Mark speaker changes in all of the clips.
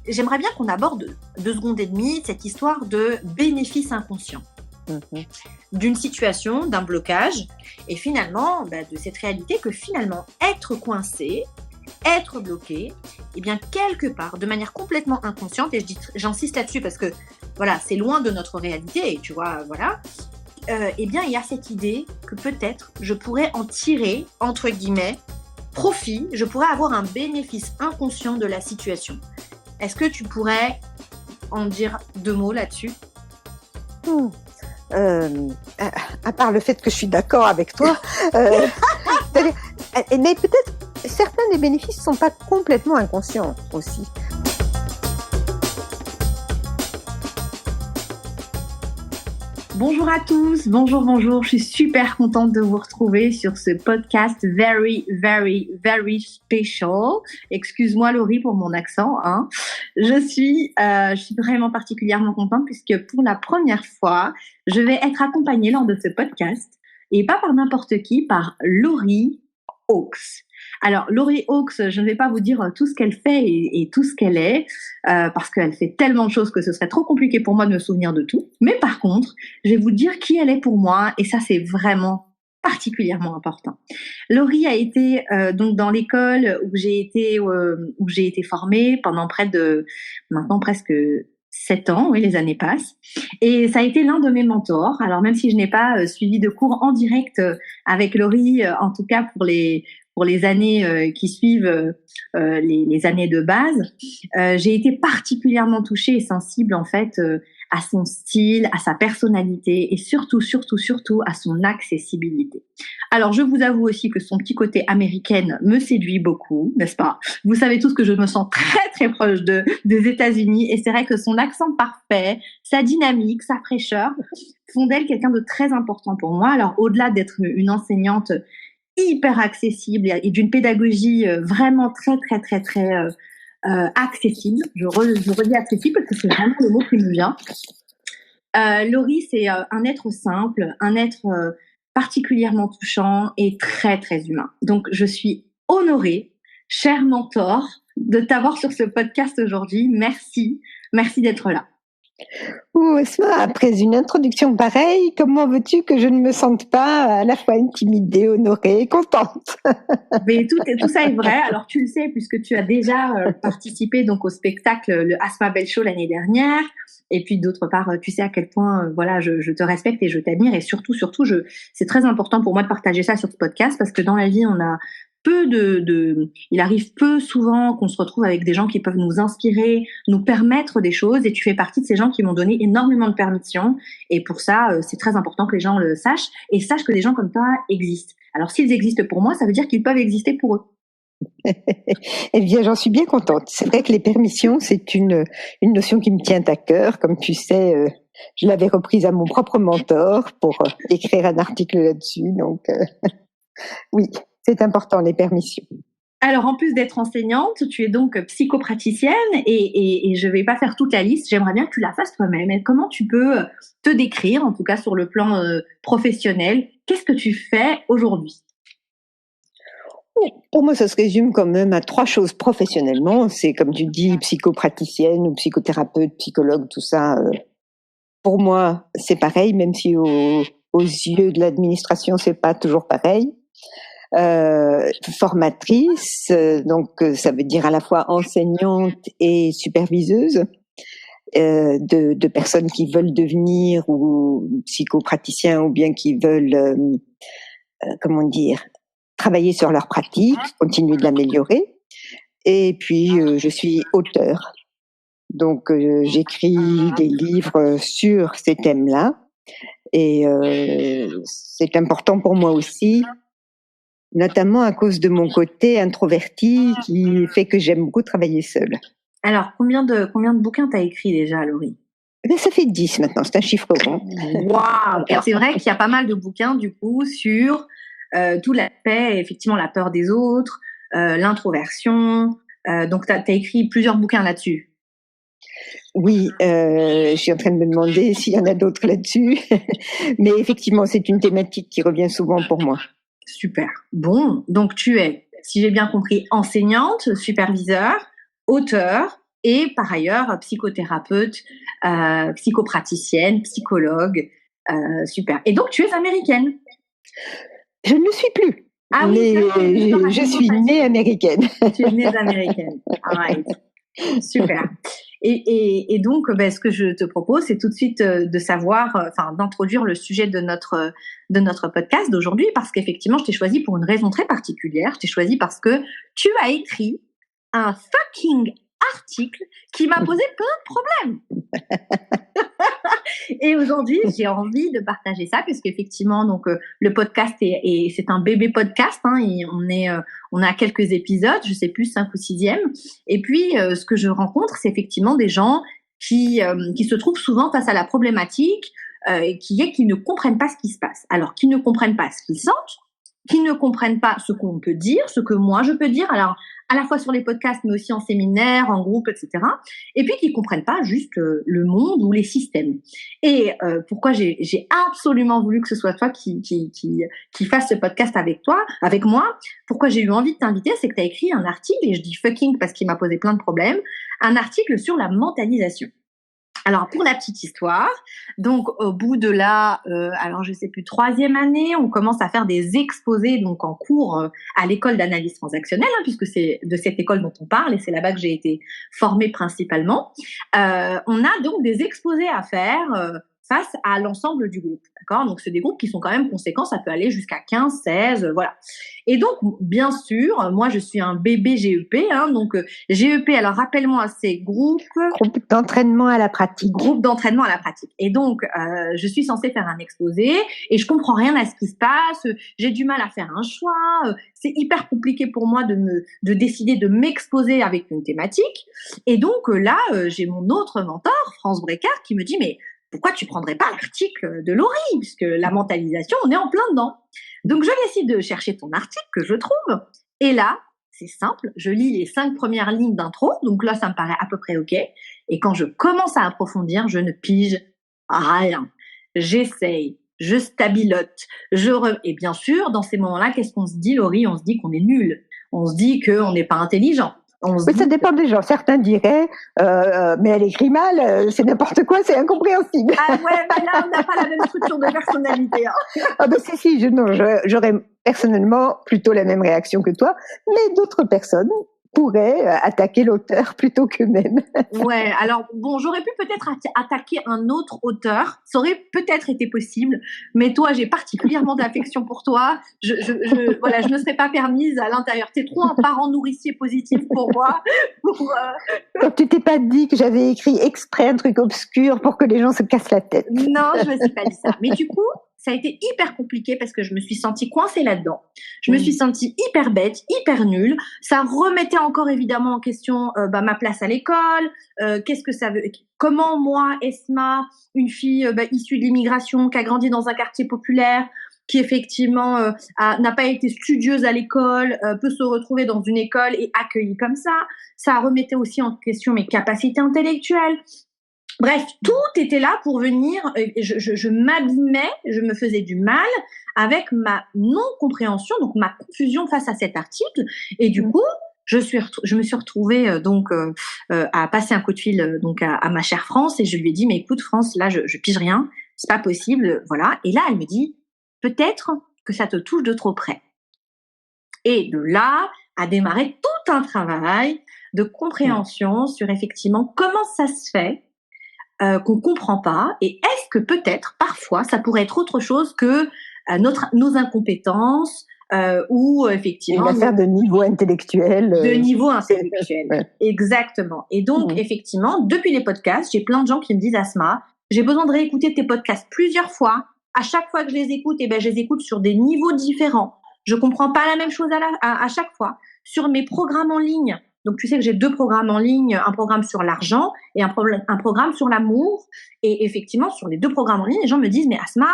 Speaker 1: j'aimerais bien qu'on aborde 2 secondes et demie cette histoire de bénéfice inconscient. D'une situation, d'un blocage, et finalement de cette réalité que finalement être coincé, être bloqué, et bien quelque part, de manière complètement inconsciente, et j'insiste là-dessus parce que voilà, c'est loin de notre réalité, et tu vois, voilà, et bien il y a cette idée que peut-être je pourrais en tirer, entre guillemets, profit, je pourrais avoir un bénéfice inconscient de la situation. Est-ce que tu pourrais en dire 2 mots là-dessus ?
Speaker 2: À part le fait que je suis d'accord avec toi, mais peut-être certains des bénéfices ne sont pas complètement inconscients aussi.
Speaker 1: Bonjour à tous, bonjour, je suis super contente de vous retrouver sur ce podcast very, very, very special. Excuse-moi Laurie pour mon accent, hein. Je suis vraiment particulièrement contente puisque pour la première fois, je vais être accompagnée lors de ce podcast, et pas par n'importe qui, par Laurie Hawkes. Alors, Laurie Hawkes, je ne vais pas vous dire tout ce qu'elle fait et tout ce qu'elle est, parce qu'elle fait tellement de choses que ce serait trop compliqué pour moi de me souvenir de tout. Mais par contre, je vais vous dire qui elle est pour moi, et ça, c'est vraiment particulièrement important. Laurie a été donc dans l'école où j'ai été formée pendant maintenant presque 7 ans, oui, les années passent. Et ça a été l'un de mes mentors. Alors, même si je n'ai pas suivi de cours en direct avec Laurie, en tout cas pour les années qui suivent les années de base, j'ai été particulièrement touchée et sensible en fait à son style, à sa personnalité et surtout à son accessibilité. Alors je vous avoue aussi que son petit côté américaine me séduit beaucoup, n'est-ce pas ? Vous savez tous que je me sens très très proche des États-Unis, et c'est vrai que son accent parfait, sa dynamique, sa fraîcheur font d'elle quelqu'un de très important pour moi. Alors au-delà d'être une enseignante hyper accessible et d'une pédagogie vraiment très très très très accessible. Je redis accessible parce que c'est vraiment le mot qui me vient. Laurie, c'est un être simple, un être particulièrement touchant et très très humain. Donc je suis honorée, cher mentor, de t'avoir sur ce podcast aujourd'hui. Merci d'être là.
Speaker 2: Esma, après une introduction pareille, comment veux-tu que je ne me sente pas à la fois intimidée, honorée et contente ?
Speaker 1: Mais tout ça est vrai. Alors tu le sais puisque tu as déjà participé donc au spectacle le Asma Bell Show l'année dernière. Et puis d'autre part, tu sais à quel point voilà, je te respecte et je t'admire, et surtout c'est très important pour moi de partager ça sur ce podcast parce que dans la vie on a il arrive peu souvent qu'on se retrouve avec des gens qui peuvent nous inspirer, nous permettre des choses, et tu fais partie de ces gens qui m'ont donné énormément de permission, et pour ça, c'est très important que les gens le sachent, et sachent que des gens comme toi existent. Alors s'ils existent pour moi, ça veut dire qu'ils peuvent exister pour eux.
Speaker 2: Eh bien, j'en suis bien contente. C'est vrai que les permissions, c'est une notion qui me tient à cœur. Comme tu sais, je l'avais reprise à mon propre mentor pour écrire un article là-dessus, donc oui. C'est important, les permissions.
Speaker 1: Alors, en plus d'être enseignante, tu es donc psychopraticienne, et je ne vais pas faire toute la liste. J'aimerais bien que tu la fasses toi-même. Et comment tu peux te décrire, en tout cas sur le plan professionnel ? Qu'est-ce que tu fais aujourd'hui ?
Speaker 2: Pour moi, ça se résume quand même à 3 choses professionnellement. C'est, comme tu dis, psychopraticienne ou psychothérapeute, psychologue, tout ça. Pour moi, c'est pareil, même si aux yeux de l'administration, c'est pas toujours pareil. Formatrice, donc ça veut dire à la fois enseignante et superviseuse de personnes qui veulent devenir ou psychopraticiens, ou bien qui veulent travailler sur leur pratique, continuer de l'améliorer. Et puis je suis auteure, donc j'écris des livres sur ces thèmes-là, et c'est important pour moi aussi, notamment à cause de mon côté introverti qui fait que j'aime beaucoup travailler seule.
Speaker 1: Alors, combien de bouquins t'as écrit déjà, Laurie ?
Speaker 2: Ça fait 10 maintenant, c'est un chiffre rond.
Speaker 1: Waouh ! C'est vrai qu'il y a pas mal de bouquins, du coup, sur tout l'aspect, effectivement, la peur des autres, l'introversion. Donc, t'as écrit plusieurs bouquins là-dessus.
Speaker 2: Oui, je suis en train de me demander s'il y en a d'autres là-dessus. Mais effectivement, c'est une thématique qui revient souvent pour moi.
Speaker 1: Super. Bon, donc tu es, si j'ai bien compris, enseignante, superviseur, auteur, et par ailleurs psychothérapeute, psychopraticienne, psychologue. Super. Et donc, tu es américaine?
Speaker 2: Je ne le suis plus.
Speaker 1: Ah oui,
Speaker 2: mais je suis née américaine.
Speaker 1: Tu es née américaine. All right. Super. Et donc, ce que je te propose, c'est tout de suite de savoir, d'introduire le sujet de notre podcast d'aujourd'hui, parce qu'effectivement, je t'ai choisi pour une raison très particulière. Je t'ai choisi parce que tu as écrit un fucking article qui m'a posé plein de problèmes. Et aujourd'hui, j'ai envie de partager ça parce qu'effectivement, donc le podcast c'est un bébé podcast. On est à quelques épisodes, je sais plus 5 ou 6e. Et puis, ce que je rencontre, c'est effectivement des gens qui se trouvent souvent face à la problématique qui ne comprennent pas ce qui se passe. Alors, qui ne comprennent pas ce qu'ils sentent, qui ne comprennent pas ce qu'on peut dire, ce que moi je peux dire, alors à la fois sur les podcasts, mais aussi en séminaire, en groupe, etc. Et puis qui comprennent pas juste le monde ou les systèmes. Et pourquoi j'ai absolument voulu que ce soit toi qui fasse ce podcast avec moi, pourquoi j'ai eu envie de t'inviter, c'est que tu as écrit un article, et je dis fucking parce qu'il m'a posé plein de problèmes, un article sur la mentalisation. Alors, pour la petite histoire, donc au bout de alors je sais plus, 3e année, on commence à faire des exposés donc en cours à l'école d'analyse transactionnelle, puisque c'est de cette école dont on parle et c'est là-bas que j'ai été formée principalement. On a donc des exposés à faire face à l'ensemble du groupe, d'accord ? Donc c'est des groupes qui sont quand même conséquents, ça peut aller jusqu'à 15, 16, voilà. Et donc bien sûr, moi je suis un bébé GEP, donc GEP, alors rappelle-moi, c'est groupe
Speaker 2: d'entraînement à la pratique.
Speaker 1: Groupe d'entraînement à la pratique. Et donc je suis censée faire un exposé et je comprends rien à ce qui se passe, j'ai du mal à faire un choix, c'est hyper compliqué pour moi de décider de m'exposer avec une thématique. Et donc là, j'ai mon autre mentor, France Brécard, qui me dit mais pourquoi tu prendrais pas l'article de Laurie, puisque la mentalisation, on est en plein dedans. Donc, je décide de chercher ton article que je trouve. Et là, c'est simple, je lis les 5 premières lignes d'intro. Donc là, ça me paraît à peu près OK. Et quand je commence à approfondir, je ne pige rien. J'essaye, je stabilote, et bien sûr, dans ces moments-là, qu'est-ce qu'on se dit, Laurie ? On se dit qu'on est nul. On se dit qu'on n'est pas intelligent.
Speaker 2: Oui, ça dépend des gens. Certains diraient, mais elle écrit mal, c'est n'importe quoi, c'est incompréhensible.
Speaker 1: Ah ouais, mais là, on n'a pas la même structure de personnalité.
Speaker 2: Ah ben si, j'aurais personnellement plutôt la même réaction que toi, mais d'autres personnes pourraient attaquer l'auteur plutôt qu'eux-mêmes.
Speaker 1: Ouais, alors bon, j'aurais pu peut-être attaquer un autre auteur, ça aurait peut-être été possible, mais toi, j'ai particulièrement d'affection pour toi. Je ne serais pas permise à l'intérieur. T'es trop un parent nourricier positif pour moi.
Speaker 2: Donc tu t'es pas dit que j'avais écrit exprès un truc obscur pour que les gens se cassent la tête.
Speaker 1: Non, je me suis pas dit ça. Mais du coup, ça a été hyper compliqué parce que je me suis sentie coincée là-dedans. Je me suis sentie hyper bête, hyper nulle. Ça remettait encore évidemment en question ma place à l'école. Qu'est-ce que ça veut ? Comment moi, Esma, une fille issue de l'immigration, qui a grandi dans un quartier populaire, qui effectivement n'a pas été studieuse à l'école, peut se retrouver dans une école et accueillie comme ça. Ça remettait aussi en question mes capacités intellectuelles. Bref, tout était là pour venir, je m'abîmais, je me faisais du mal avec ma non-compréhension, donc ma confusion face à cet article. Et du coup, je me suis retrouvée à passer un coup de fil à ma chère France et je lui ai dit, mais écoute France, là je pige rien, c'est pas possible, voilà. Et là, elle me dit, peut-être que ça te touche de trop près. Et de là a démarré tout un travail de compréhension sur effectivement comment ça se fait qu'on comprend pas, et est-ce que peut-être parfois ça pourrait être autre chose que nos incompétences ou effectivement
Speaker 2: une affaire de niveau intellectuel.
Speaker 1: Ouais. Exactement. Et donc effectivement, depuis les podcasts, j'ai plein de gens qui me disent, Asma, j'ai besoin de réécouter tes podcasts plusieurs fois. À chaque fois que je les écoute, je les écoute sur des niveaux différents. Je comprends pas la même chose à chaque fois. Sur mes programmes en ligne, donc tu sais que j'ai 2 programmes en ligne, un programme sur l'argent et un programme sur l'amour. Et effectivement, sur les 2 programmes en ligne, les gens me disent, mais Asma,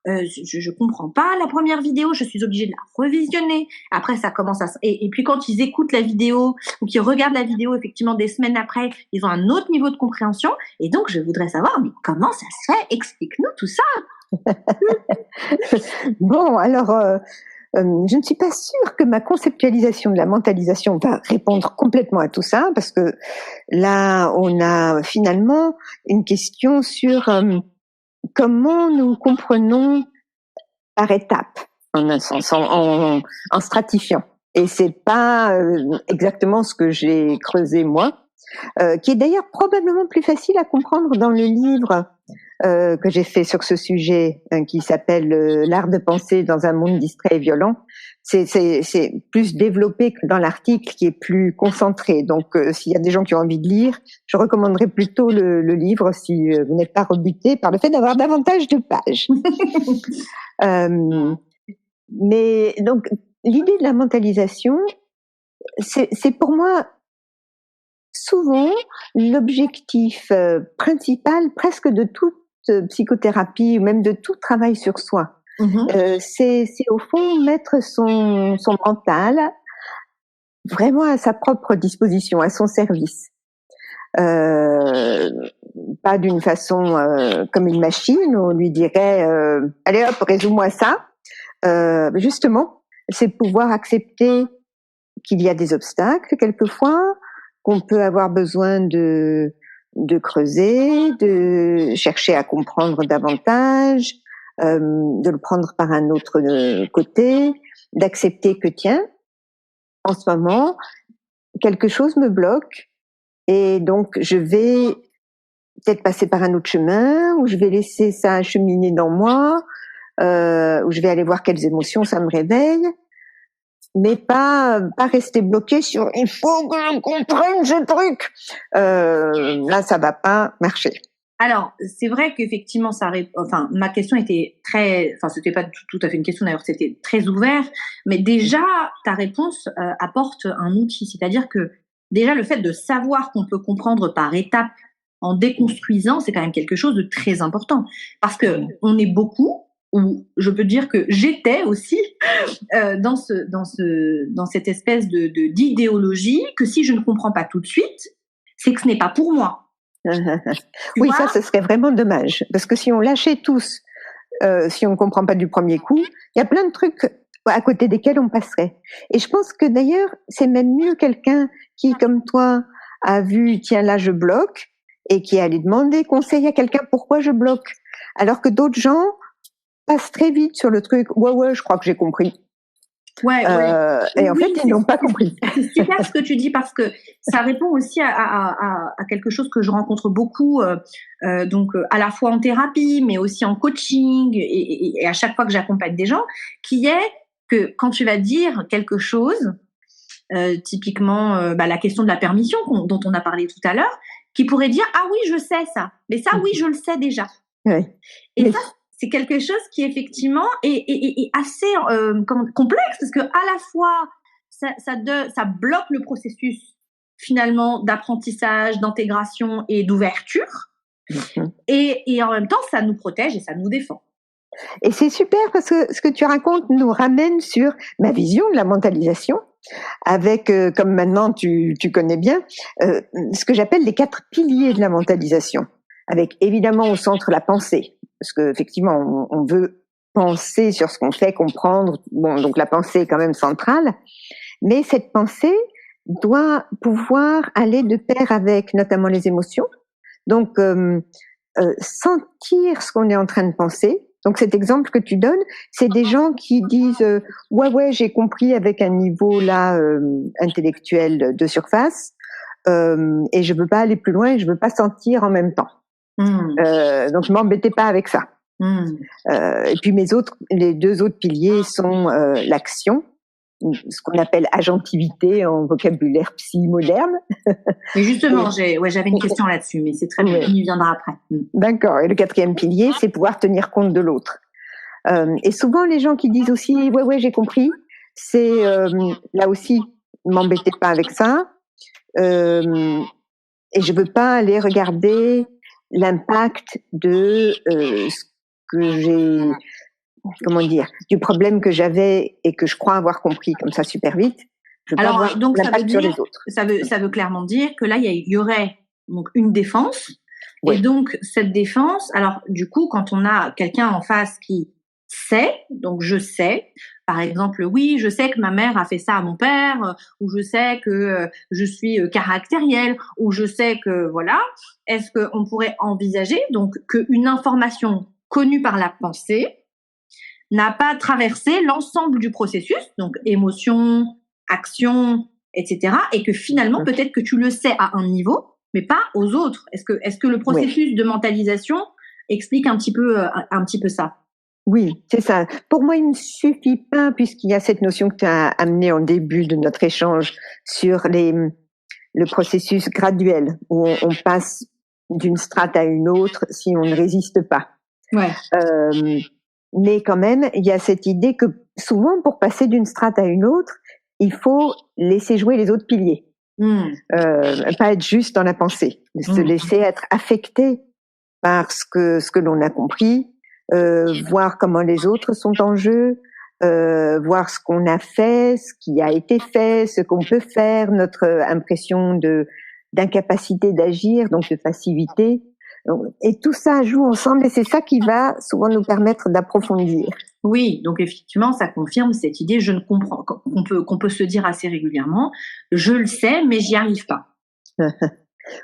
Speaker 1: je comprends pas la première vidéo, je suis obligée de la revisionner. Après, ça commence et puis quand ils écoutent la vidéo ou qu'ils regardent la vidéo, effectivement, des semaines après, ils ont un autre niveau de compréhension. Et donc, je voudrais savoir, mais comment ça se fait ? Explique-nous tout ça.
Speaker 2: Bon, alors, je ne suis pas sûre que ma conceptualisation de la mentalisation va répondre complètement à tout ça, parce que là, on a finalement une question sur comment nous comprenons par étapes, en un sens, en stratifiant. Et c'est pas exactement ce que j'ai creusé moi, qui est d'ailleurs probablement plus facile à comprendre dans le livre que j'ai fait sur ce sujet, qui s'appelle L'art de penser dans un monde distrait et violent. C'est plus développé que dans l'article qui est plus concentré. Donc, s'il y a des gens qui ont envie de lire, je recommanderais plutôt le livre si vous n'êtes pas rebuté par le fait d'avoir davantage de pages. Mais donc, l'idée de la mentalisation, c'est pour moi souvent l'objectif principal presque de toute psychothérapie ou même de tout travail sur soi. C'est au fond mettre son mental vraiment à sa propre disposition, à son service. Pas d'une façon comme une machine où on lui dirait allez hop, résous-moi ça. Justement, c'est pouvoir accepter qu'il y a des obstacles quelquefois, qu'on peut avoir besoin de creuser, de chercher à comprendre davantage, de le prendre par un autre côté, d'accepter que tiens, en ce moment, quelque chose me bloque et donc je vais peut-être passer par un autre chemin, ou je vais laisser ça cheminer dans moi, ou je vais aller voir quelles émotions ça me réveille, mais pas rester bloqué sur il faut que je comprenne ce truc. Là, ça va pas marcher.
Speaker 1: Alors, c'est vrai qu'effectivement, ma question était c'était pas tout à fait une question d'ailleurs, c'était très ouvert, mais déjà, ta réponse apporte un outil, c'est-à-dire que déjà, le fait de savoir qu'on peut comprendre par étapes en déconstruisant, c'est quand même quelque chose de très important, parce que on est beaucoup, ou je peux dire que j'étais aussi dans cette espèce d'idéologie que si je ne comprends pas tout de suite, c'est que ce n'est pas pour moi.
Speaker 2: Oui, ça, ce serait vraiment dommage, parce que si on lâchait tous, si on ne comprend pas du premier coup, il y a plein de trucs à côté desquels on passerait. Et je pense que d'ailleurs, c'est même mieux quelqu'un qui, comme toi, a vu, tiens, là, je bloque, et qui est allé demander conseil à quelqu'un pourquoi je bloque. Alors que d'autres gens passent très vite sur le truc, ouais, je crois que j'ai compris.
Speaker 1: Ouais.
Speaker 2: Et en fait, ils n'ont pas compris.
Speaker 1: C'est super ce que tu dis, parce que ça répond aussi à quelque chose que je rencontre beaucoup, donc à la fois en thérapie, mais aussi en coaching, et à chaque fois que j'accompagne des gens, qui est que quand tu vas dire quelque chose, typiquement la question de la permission dont on a parlé tout à l'heure, qui pourrait dire ah oui, je sais ça, mais ça oui, je le sais déjà.
Speaker 2: Ouais.
Speaker 1: Et ça, c'est quelque chose qui effectivement est assez complexe, parce que à la fois ça bloque le processus finalement d'apprentissage, d'intégration et d'ouverture, et en même temps ça nous protège et ça nous défend.
Speaker 2: Et c'est super parce que ce que tu racontes nous ramène sur ma vision de la mentalisation, avec, comme maintenant tu connais bien, ce que j'appelle les 4 piliers de la mentalisation, avec évidemment au centre la pensée, parce que effectivement on veut penser sur ce qu'on fait, comprendre. Bon, donc la pensée est quand même centrale, mais cette pensée doit pouvoir aller de pair avec notamment les émotions. Donc sentir ce qu'on est en train de penser. Donc cet exemple que tu donnes, c'est des gens qui disent ouais j'ai compris avec un niveau là intellectuel de surface, et je veux pas aller plus loin et je veux pas sentir en même temps. Donc m'embêtez pas avec ça. Et puis les 2 autres piliers sont l'action, ce qu'on appelle agentivité en vocabulaire psy moderne.
Speaker 1: Mais justement, j'avais une question là-dessus, mais c'est très bien, on y viendra après.
Speaker 2: D'accord. Et le 4e pilier, c'est pouvoir tenir compte de l'autre. Et souvent, les gens qui disent aussi ouais j'ai compris, c'est là aussi, m'embêtez pas avec ça. Et je veux pas aller regarder l'impact de ce que j'ai, du problème que j'avais et que je crois avoir compris comme ça super vite. Je veux pas voir l'impact sur les autres.
Speaker 1: Ça veut clairement dire que là, il y aurait donc une défense. Oui. Et donc, cette défense, alors du coup, quand on a quelqu'un en face qui sais, donc je sais, par exemple, oui, je sais que ma mère a fait ça à mon père, ou je sais que je suis caractérielle, ou je sais que voilà, est-ce qu'on pourrait envisager donc qu'une information connue par la pensée n'a pas traversé l'ensemble du processus, donc émotion, action, etc., et que finalement, peut-être que tu le sais à un niveau, mais pas aux autres. Est-ce que le processus de mentalisation explique un petit peu ça?
Speaker 2: Oui, c'est ça. Pour moi, il ne suffit pas, puisqu'il y a cette notion que tu as amenée en début de notre échange sur le processus graduel, où on passe d'une strate à une autre si on ne résiste pas.
Speaker 1: Ouais.
Speaker 2: Mais quand même, il y a cette idée que souvent, pour passer d'une strate à une autre, il faut laisser jouer les autres piliers. Pas être juste dans la pensée, se laisser être affecté par ce que l'on a compris, voir comment les autres sont en jeu, voir ce qu'on a fait, ce qui a été fait, ce qu'on peut faire, notre impression d'incapacité d'agir, donc de passivité. Et tout ça joue ensemble et c'est ça qui va souvent nous permettre d'approfondir.
Speaker 1: Oui, donc effectivement, ça confirme cette idée, je ne comprends, qu'on peut se dire assez régulièrement, je le sais, mais j'y arrive pas.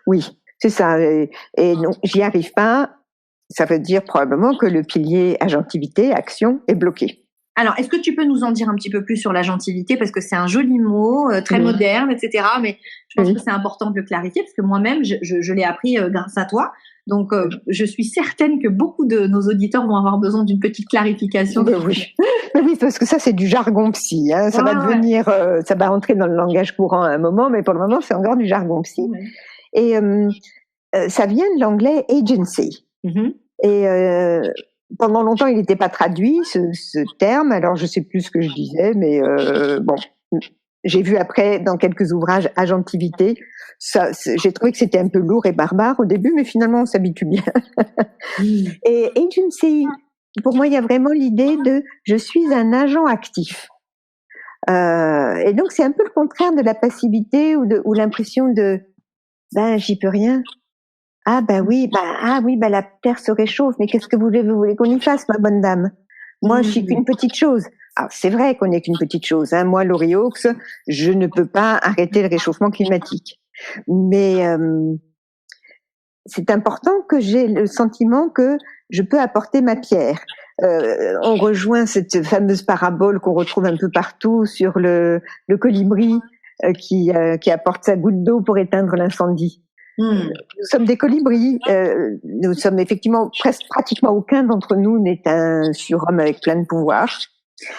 Speaker 2: Oui, c'est ça. Et non, j'y arrive pas, ça veut dire probablement que le pilier agentivité, action, est bloqué.
Speaker 1: Alors, est-ce que tu peux nous en dire un petit peu plus sur l'agentivité, parce que c'est un joli mot, très moderne, etc. Mais je pense que c'est important de le clarifier, parce que moi-même, je l'ai appris grâce à toi. Donc, je suis certaine que beaucoup de nos auditeurs vont avoir besoin d'une petite clarification.
Speaker 2: Oui. Oui, parce que ça, c'est du jargon psy. Hein. Ça va devenir, ça va rentrer dans le langage courant à un moment, mais pour le moment, c'est encore du jargon psy. Et ça vient de l'anglais agency. Et pendant longtemps, il n'était pas traduit, ce terme. Alors, je sais plus ce que je disais, mais bon, j'ai vu après dans quelques ouvrages agentivité. Ça, j'ai trouvé que c'était un peu lourd et barbare au début, mais finalement, on s'habitue bien. Et agency, pour moi, il y a vraiment l'idée de je suis un agent actif. Et donc, c'est un peu le contraire de la passivité ou l'impression de ben, j'y peux rien. Ah oui, la terre se réchauffe, mais qu'est-ce que vous voulez qu'on y fasse, ma bonne dame? Moi, je suis qu'une petite chose. Alors, c'est vrai qu'on n'est qu'une petite chose. Hein. Moi, Laurie Hawkes, je ne peux pas arrêter le réchauffement climatique. Mais c'est important que j'ai le sentiment que je peux apporter ma pierre. On rejoint cette fameuse parabole qu'on retrouve un peu partout sur le colibri qui apporte sa goutte d'eau pour éteindre l'incendie. Nous sommes des colibris. Nous sommes effectivement pratiquement aucun d'entre nous n'est un surhomme avec plein de pouvoirs.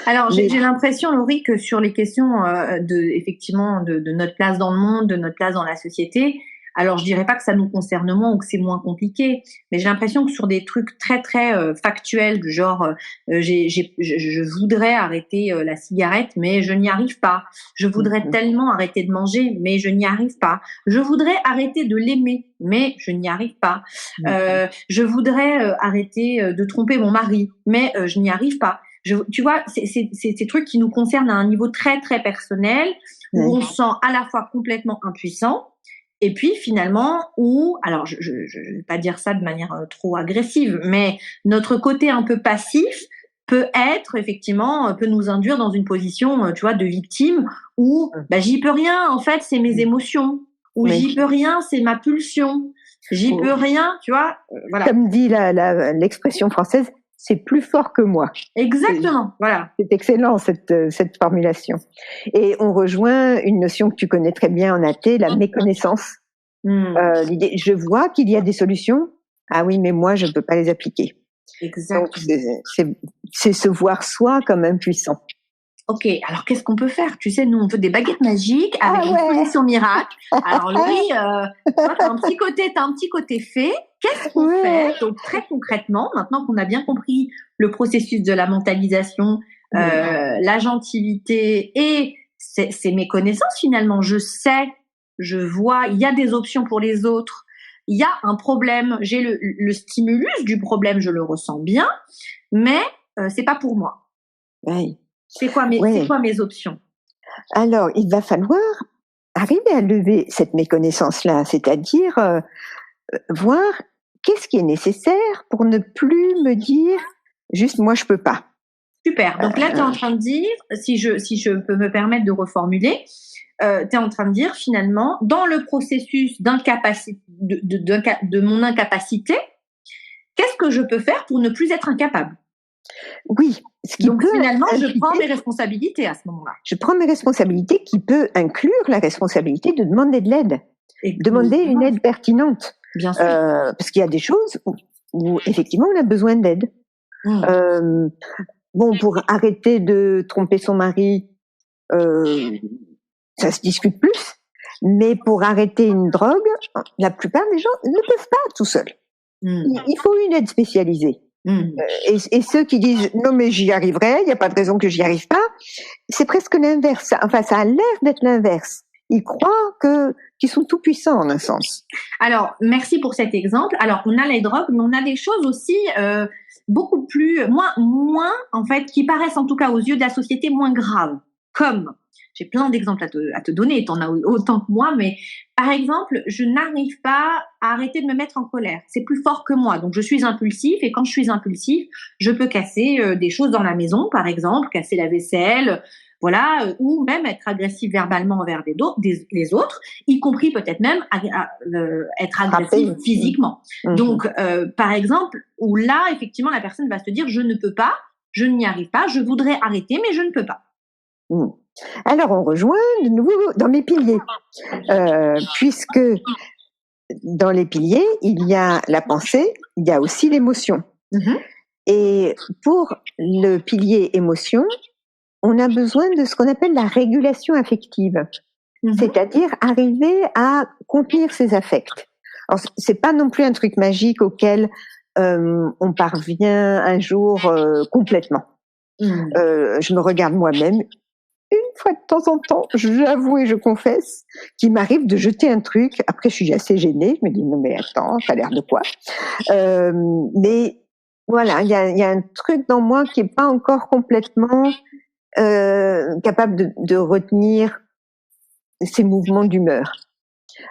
Speaker 1: Alors j'ai l'impression, Laurie, que sur les questions de notre place dans le monde, de notre place dans la société, alors je dirais pas que ça nous concerne moins ou que c'est moins compliqué, mais j'ai l'impression que sur des trucs très très factuels du genre je voudrais arrêter la cigarette mais je n'y arrive pas. Je voudrais tellement arrêter de manger mais je n'y arrive pas. Je voudrais arrêter de l'aimer mais je n'y arrive pas. Je voudrais arrêter de tromper mon mari mais je n'y arrive pas. Tu vois, c'est ces trucs qui nous concernent à un niveau très très personnel où on se sent à la fois complètement impuissant. Et puis finalement, alors je vais pas dire ça de manière trop agressive, mais notre côté un peu passif peut nous induire dans une position, tu vois, de victime où j'y peux rien, en fait, c'est mes émotions, ou j'y peux rien, c'est ma pulsion, j'y peux rien, tu vois, voilà.
Speaker 2: Comme dit l'expression française, c'est plus fort que moi.
Speaker 1: Exactement, voilà.
Speaker 2: C'est excellent cette formulation. Et on rejoint une notion que tu connais très bien en athée, la méconnaissance. L'idée, je vois qu'il y a des solutions. Ah oui, mais moi je ne peux pas les appliquer.
Speaker 1: Exactement.
Speaker 2: Donc c'est se voir soi comme impuissant.
Speaker 1: Ok, alors qu'est-ce qu'on peut faire? Tu sais, nous on veut des baguettes magiques avec une solution miracle. Alors Laurie, toi t'as un petit côté fait. Qu'est-ce qu'on fait? Donc très concrètement, maintenant qu'on a bien compris le processus de la mentalisation, l'agentivité et ces méconnaissances finalement, je sais, je vois, il y a des options pour les autres, il y a un problème, j'ai le stimulus du problème, je le ressens bien, mais c'est pas pour moi.
Speaker 2: Oui.
Speaker 1: C'est quoi mes options?
Speaker 2: Alors, il va falloir arriver à lever cette méconnaissance-là, c'est-à-dire voir qu'est-ce qui est nécessaire pour ne plus me dire juste moi je peux pas.
Speaker 1: Super. Donc là, tu es en train de dire, si je peux me permettre de reformuler, tu es en train de dire finalement, dans le processus de mon incapacité, qu'est-ce que je peux faire pour ne plus être incapable?
Speaker 2: Oui.
Speaker 1: Donc finalement, je prends mes responsabilités à ce moment-là.
Speaker 2: Je prends mes responsabilités qui peut inclure la responsabilité de demander de l'aide. Demander une aide pertinente.
Speaker 1: Bien sûr.
Speaker 2: Parce qu'il y a des choses où effectivement on a besoin d'aide. Bon, pour arrêter de tromper son mari, ça se discute plus. Mais pour arrêter une drogue, la plupart des gens ne peuvent pas tout seuls. Il faut une aide spécialisée. Et ceux qui disent non mais j'y arriverai, il n'y a pas de raison que j'y arrive pas, c'est presque l'inverse. Enfin, ça a l'air d'être l'inverse. Ils croient qu'ils sont tout puissants en un sens.
Speaker 1: Alors, merci pour cet exemple. Alors, on a les drogues, mais on a des choses aussi beaucoup plus, moins en fait, qui paraissent en tout cas aux yeux de la société moins graves. Comme, j'ai plein d'exemples à te donner, t'en as autant que moi, mais par exemple, je n'arrive pas à arrêter de me mettre en colère. C'est plus fort que moi, donc je suis impulsif, et quand je suis impulsif, je peux casser des choses dans la maison, par exemple, casser la vaisselle, voilà, ou même être agressif verbalement envers les autres, y compris peut-être même être agressif physiquement. Donc, par exemple, où là, effectivement, la personne va se dire, je ne peux pas, je n'y arrive pas, je voudrais arrêter, mais je ne peux pas.
Speaker 2: Alors, on rejoint de nouveau dans mes piliers, puisque dans les piliers, il y a la pensée, il y a aussi l'émotion. Et pour le pilier émotion, on a besoin de ce qu'on appelle la régulation affective, c'est-à-dire arriver à contenir ses affects. Alors, c'est pas non plus un truc magique auquel on parvient un jour complètement. Je me regarde moi-même. Une fois de temps en temps, j'avoue et je confesse qu'il m'arrive de jeter un truc. Après, je suis assez gênée. Je me dis, non mais attends, ça a l'air de quoi? Mais voilà, il y a un truc dans moi qui est pas encore complètement capable de retenir ces mouvements d'humeur.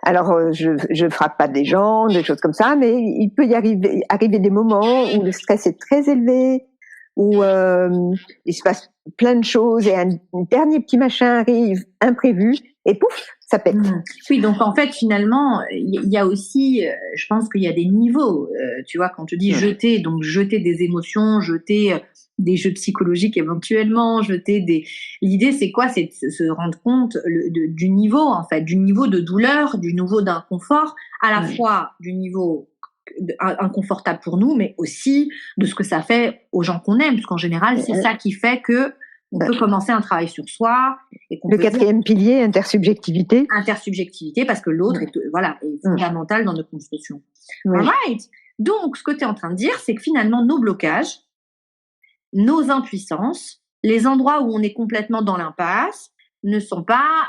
Speaker 2: Alors, je frappe pas des gens, des choses comme ça, mais il peut y arriver des moments où le stress est très élevé, où il se passe plein de choses et un dernier petit machin arrive imprévu et pouf, ça pète.
Speaker 1: Oui, donc en fait, finalement, il y a aussi, je pense qu'il y a des niveaux. Tu vois, quand tu dis jeter, donc jeter des émotions, jeter des jeux psychologiques éventuellement, L'idée, c'est quoi? C'est de se rendre compte du niveau, en fait, du niveau de douleur, du niveau d'inconfort, à la fois du niveau inconfortable pour nous, mais aussi de ce que ça fait aux gens qu'on aime, parce qu'en général, c'est ça qui fait que on peut commencer un travail sur soi. Et
Speaker 2: le quatrième pilier, intersubjectivité.
Speaker 1: Intersubjectivité, parce que l'autre est fondamental dans notre construction. Right. Donc, ce que tu es en train de dire, c'est que finalement, nos blocages, nos impuissances, les endroits où on est complètement dans l'impasse, ne sont pas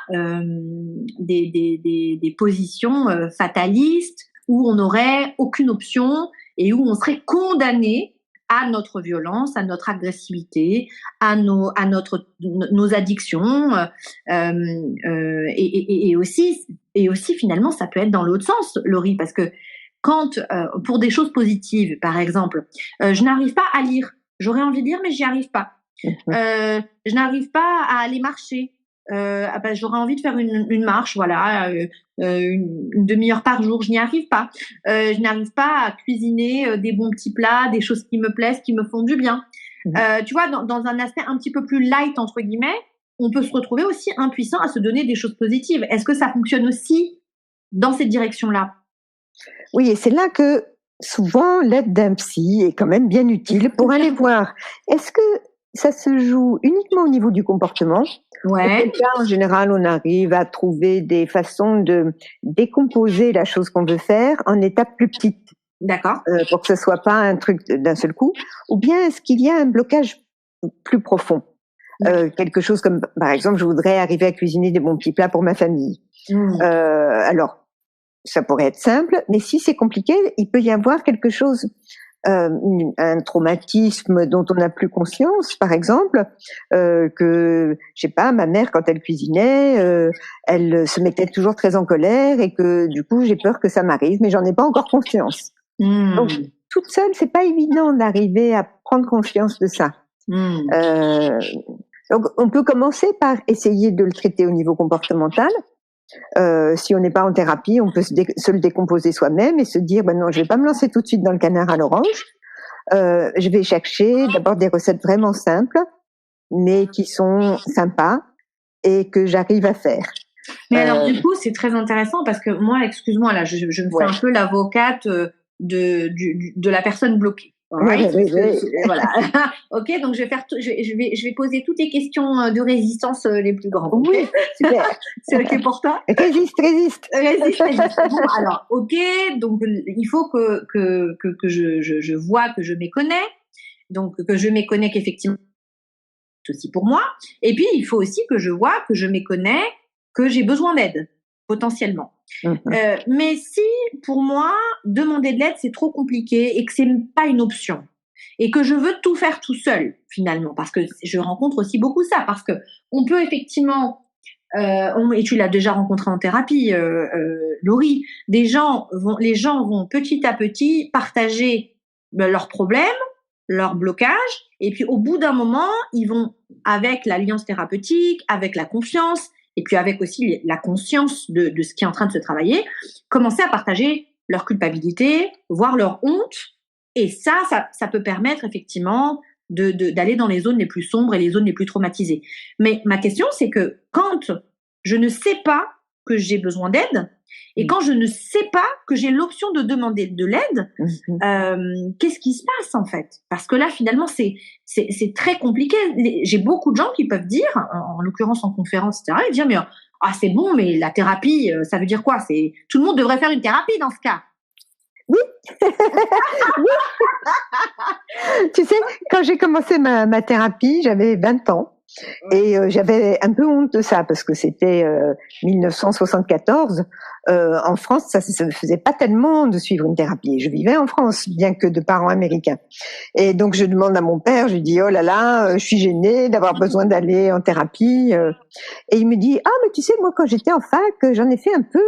Speaker 1: des positions fatalistes où on n'aurait aucune option et où on serait condamné à notre violence, à notre agressivité, à nos addictions, et aussi finalement ça peut être dans l'autre sens, Laurie, parce que quand pour des choses positives, par exemple, je n'arrive pas à lire, j'aurais envie de lire mais j'y arrive pas. Je n'arrive pas à aller marcher. J'aurais envie de faire une marche, voilà, une demi-heure par jour, je n'y arrive pas. Je n'arrive pas à cuisiner des bons petits plats, des choses qui me plaisent, qui me font du bien. Tu vois, dans un aspect un petit peu plus light, entre guillemets, on peut se retrouver aussi impuissant à se donner des choses positives. Est-ce que ça fonctionne aussi dans cette direction-là?
Speaker 2: Oui, et c'est là que souvent l'aide d'un psy est quand même bien utile pour aller voir. Est-ce que ça se joue uniquement au niveau du comportement?
Speaker 1: Ouais.
Speaker 2: En général, on arrive à trouver des façons de décomposer la chose qu'on veut faire en étapes plus petites.
Speaker 1: D'accord.
Speaker 2: Pour que ce soit pas un truc d'un seul coup. Ou bien est-ce qu'il y a un blocage plus profond? Quelque chose comme, par exemple, je voudrais arriver à cuisiner des bons petits plats pour ma famille. Alors, ça pourrait être simple, mais si c'est compliqué, il peut y avoir quelque chose, un traumatisme dont on n'a plus conscience, par exemple, que, je sais pas, ma mère, quand elle cuisinait, elle se mettait toujours très en colère et que, du coup, j'ai peur que ça m'arrive, mais j'en ai pas encore conscience. Donc, toute seule, c'est pas évident d'arriver à prendre conscience de ça. Donc, on peut commencer par essayer de le traiter au niveau comportemental. Si on n'est pas en thérapie, on peut se le décomposer soi-même et se dire, ben non, je vais pas me lancer tout de suite dans le canard à l'orange. Je vais chercher d'abord des recettes vraiment simples, mais qui sont sympas et que j'arrive à faire.
Speaker 1: Mais alors, du coup, c'est très intéressant parce que moi, excuse-moi, là, je me fais un peu l'avocate de la personne bloquée. Right?
Speaker 2: Oui.
Speaker 1: Voilà. Ok, donc je vais poser toutes les questions de résistance les plus grandes. Okay?
Speaker 2: Oui, super.
Speaker 1: C'est ok pour toi?
Speaker 2: Résiste.
Speaker 1: Bon, alors, ok, donc il faut que je vois que je m'y connais, donc que je m'y connais qu'effectivement c'est aussi pour moi. Et puis il faut aussi que je vois que je m'y connais, que j'ai besoin d'aide potentiellement. Mais si pour moi demander de l'aide c'est trop compliqué et que c'est pas une option et que je veux tout faire tout seul finalement, parce que je rencontre aussi beaucoup ça, parce que on peut effectivement et tu l'as déjà rencontré en thérapie, Laurie, les gens vont petit à petit partager leurs problèmes, leurs blocages, et puis au bout d'un moment, ils vont, avec l'alliance thérapeutique, avec la confiance, et puis avec aussi la conscience de ce qui est en train de se travailler, commencer à partager leur culpabilité, voire leur honte, et ça peut permettre effectivement d'aller dans les zones les plus sombres et les zones les plus traumatisées. Mais ma question, c'est que quand je ne sais pas que j'ai besoin d'aide, et quand je ne sais pas que j'ai l'option de demander de l'aide, qu'est-ce qui se passe en fait? Parce que là, finalement, c'est très compliqué. J'ai beaucoup de gens qui peuvent dire, en l'occurrence en conférence, etc., ils disent mais c'est bon, mais la thérapie, ça veut dire quoi? C'est tout le monde devrait faire une thérapie dans ce cas.
Speaker 2: Oui. Tu sais, quand j'ai commencé ma thérapie, j'avais 20 ans. Et j'avais un peu honte de ça parce que c'était 1974. En France, ça ne faisait pas tellement de suivre une thérapie. Je vivais en France, bien que de parents américains. Et donc je demande à mon père, je lui dis oh là là, je suis gênée d'avoir besoin d'aller en thérapie. Et il me dit mais tu sais, moi quand j'étais en fac, j'en ai fait un peu.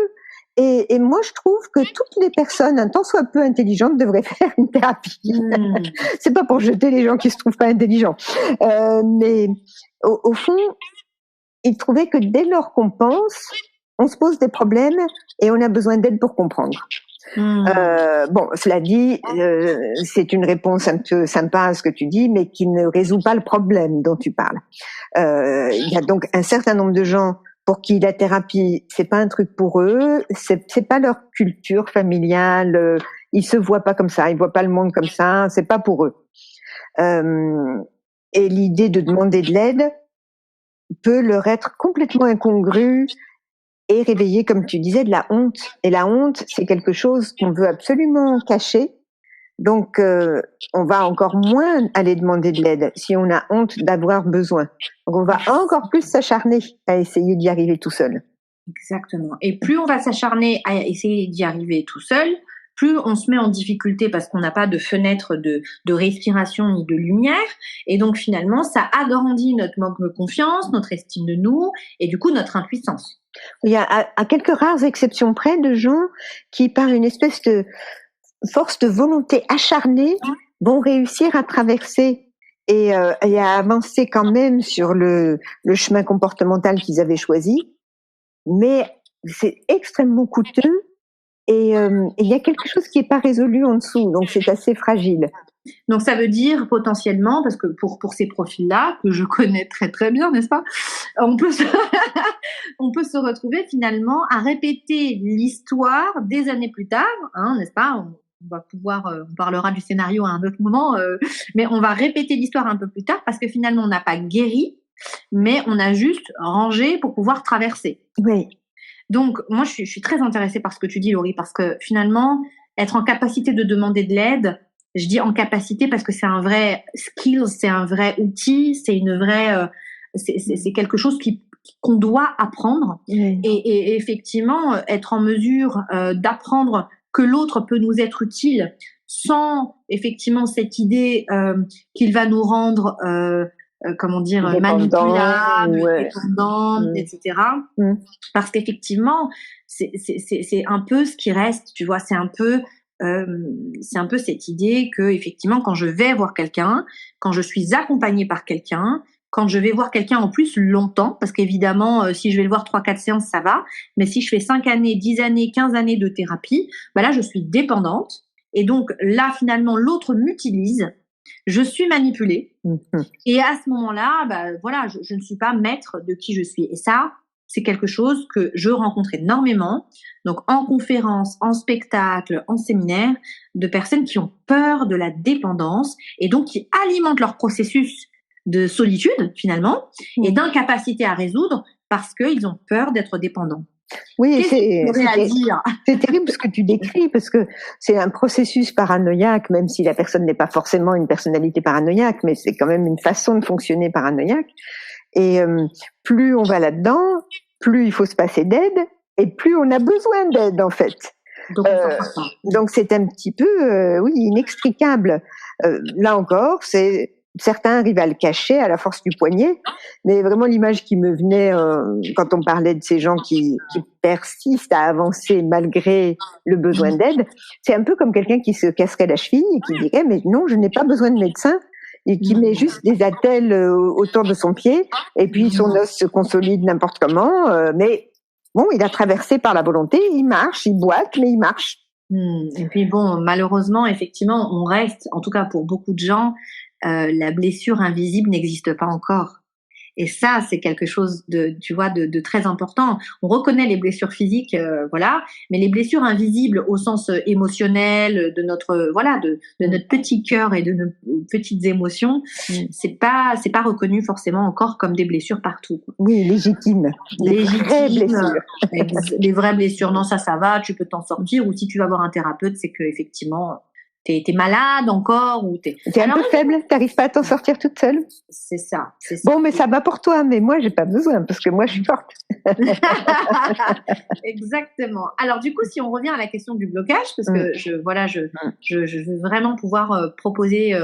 Speaker 2: Et moi, je trouve que toutes les personnes, un tant soit peu intelligentes, devraient faire une thérapie. C'est pas pour jeter les gens qui se trouvent pas intelligents, mais au fond, il trouvait que dès lors qu'on pense, on se pose des problèmes et on a besoin d'aide pour comprendre. Bon, cela dit, c'est une réponse un peu sympa à ce que tu dis, mais qui ne résout pas le problème dont tu parles. Il y a donc un certain nombre de gens pour qui la thérapie, c'est pas un truc pour eux, c'est pas leur culture familiale, ils se voient pas comme ça, ils voient pas le monde comme ça, c'est pas pour eux. Et l'idée de demander de l'aide peut leur être complètement incongrue et réveiller, comme tu disais, de la honte. Et la honte, c'est quelque chose qu'on veut absolument cacher. Donc, on va encore moins aller demander de l'aide si on a honte d'avoir besoin. Donc, on va encore plus s'acharner à essayer d'y arriver tout seul.
Speaker 1: Exactement. Et plus on va s'acharner à essayer d'y arriver tout seul, plus on se met en difficulté parce qu'on n'a pas de fenêtre de respiration ni de lumière. Et donc, finalement, ça agrandit notre manque de confiance, notre estime de nous et du coup, notre impuissance.
Speaker 2: Il y a à quelques rares exceptions près de gens qui, par une espèce de force de volonté acharnée, vont réussir à traverser et à avancer quand même sur le chemin comportemental qu'ils avaient choisi. Mais c'est extrêmement coûteux et il y a quelque chose qui n'est pas résolu en dessous, donc c'est assez fragile.
Speaker 1: Donc ça veut dire potentiellement, parce que pour ces profils-là, que je connais très très bien, n'est-ce pas, on peut se retrouver finalement à répéter l'histoire des années plus tard, n'est-ce pas, on va pouvoir, on parlera du scénario à un autre moment, mais on va répéter l'histoire un peu plus tard parce que finalement on n'a pas guéri, mais on a juste rangé pour pouvoir traverser.
Speaker 2: Oui.
Speaker 1: Donc moi je suis très intéressée par ce que tu dis, Laurie, parce que finalement être en capacité de demander de l'aide, je dis en capacité parce que c'est un vrai skill, c'est un vrai outil, c'est une vraie, c'est quelque chose qu'on doit apprendre.
Speaker 2: Oui.
Speaker 1: Et effectivement, être en mesure d'apprendre que l'autre peut nous être utile sans effectivement cette idée qu'il va nous rendre, comment dire, manipulables, dépendants, etc. Parce qu'effectivement, c'est un peu ce qui reste, tu vois, c'est un peu c'est un peu cette idée que effectivement, quand je vais voir quelqu'un, quand je suis accompagnée par quelqu'un, quand je vais voir quelqu'un en plus longtemps, parce qu'évidemment, si je vais le voir 3-4 séances, ça va, mais si je fais 5 années, 10 années, 15 années de thérapie, bah là, je suis dépendante. Et donc là, finalement, l'autre m'utilise, je suis manipulée. Et à ce moment-là, bah, voilà, je ne suis pas maître de qui je suis. Et ça, c'est quelque chose que je rencontre énormément, donc en conférence, en spectacle, en séminaire, de personnes qui ont peur de la dépendance et donc qui alimentent leur processus de solitude, finalement, et d'incapacité à résoudre parce qu'ils ont peur d'être dépendants.
Speaker 2: Oui,
Speaker 1: c'est
Speaker 2: terrible ce que tu décris, parce que c'est un processus paranoïaque, même si la personne n'est pas forcément une personnalité paranoïaque, mais c'est quand même une façon de fonctionner paranoïaque. Et plus on va là-dedans, plus il faut se passer d'aide, et plus on a besoin d'aide, en fait. Donc c'est un petit peu, oui, inextricable. Là encore, certains arrivent à le cacher à la force du poignet, mais vraiment l'image qui me venait quand on parlait de ces gens qui persistent à avancer malgré le besoin d'aide, c'est un peu comme quelqu'un qui se casserait la cheville et qui dirait mais non, je n'ai pas besoin de médecin, et qui met juste des attelles autour de son pied, et puis son os se consolide n'importe comment, mais bon, il a traversé par la volonté, il marche, il boite, mais il marche.
Speaker 1: Et puis bon, malheureusement, effectivement, on reste, en tout cas pour beaucoup de gens, la blessure invisible n'existe pas encore. Et ça, c'est quelque chose de très important. On reconnaît les blessures physiques, voilà, mais les blessures invisibles au sens émotionnel de notre notre petit cœur et de nos petites émotions, c'est pas reconnu forcément encore comme des blessures partout, quoi.
Speaker 2: Oui, légitimes.
Speaker 1: Les vraies blessures. Non, ça va, tu peux t'en sortir. Ou si tu vas voir un thérapeute, c'est que effectivement t'es malade encore, ou t'es
Speaker 2: un peu faible, t'arrives pas à t'en sortir toute seule.
Speaker 1: C'est ça.
Speaker 2: Bon, mais ça va pour toi, mais moi j'ai pas besoin, parce que moi je suis forte.
Speaker 1: Exactement. Alors du coup, si on revient à la question du blocage, parce que je veux vraiment pouvoir proposer